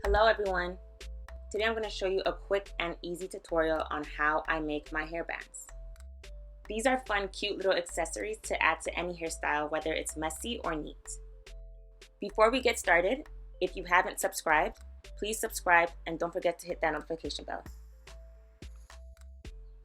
Hello everyone! Today I'm going to show you a quick and easy tutorial on how I make my hairbands. These are fun, cute little accessories to add to any hairstyle, whether it's messy or neat. Before we get started, if you haven't subscribed, please subscribe and don't forget to hit that notification bell.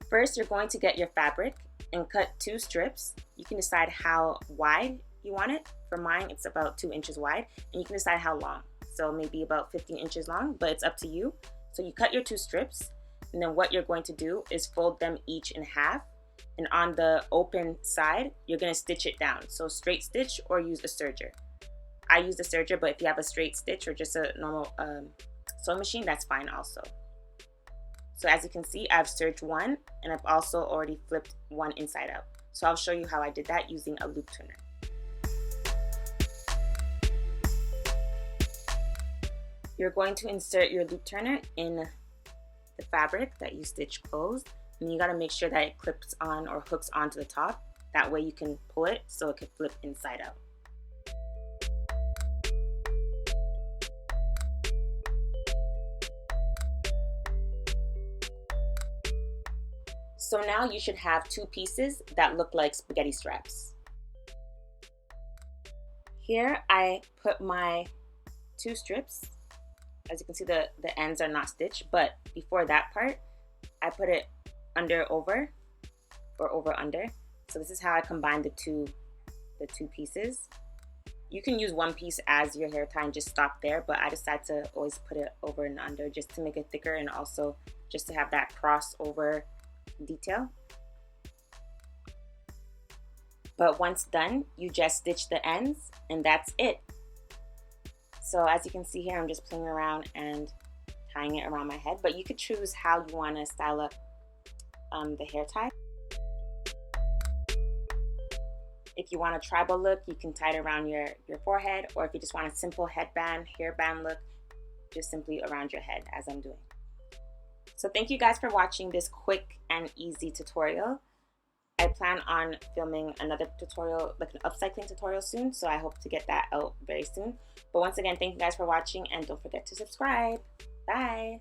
First, you're going to get your fabric and cut 2 strips. You can decide how wide you want it. For mine, it's about 2 inches wide, and you can decide how long. So maybe about 15 inches long, but it's up to you. So you cut your 2 strips, and then what you're going to do is fold them each in half, and on the open side, you're going to stitch it down. So straight stitch or use a serger. I use a serger, but if you have a straight stitch or just a normal sewing machine, that's fine also. So as you can see, I've serged one, and I've also already flipped one inside out. So I'll show you how I did that using a loop turner. You're going to insert your loop turner in the fabric that you stitch closed, and you gotta make sure that it clips on or hooks onto the top. That way you can pull it so it can flip inside out. So now you should have 2 pieces that look like spaghetti straps. Here I put my 2 strips. As you can see, the ends are not stitched, but before that part, I put it under over or over under. So this is how I combine the two pieces. You can use one piece as your hair tie and just stop there, but I decide to always put it over and under just to make it thicker and also just to have that crossover detail. But once done, you just stitch the ends and that's it. So as you can see here, I'm just playing around and tying it around my head, but you could choose how you want to style up the hair tie. If you want a tribal look, you can tie it around your forehead, or if you just want a simple headband, hairband look, just simply around your head as I'm doing. So thank you guys for watching this quick and easy tutorial. I plan on filming another tutorial, like an upcycling tutorial soon, so I hope to get that out very soon. But once again, thank you guys for watching, and don't forget to subscribe. Bye!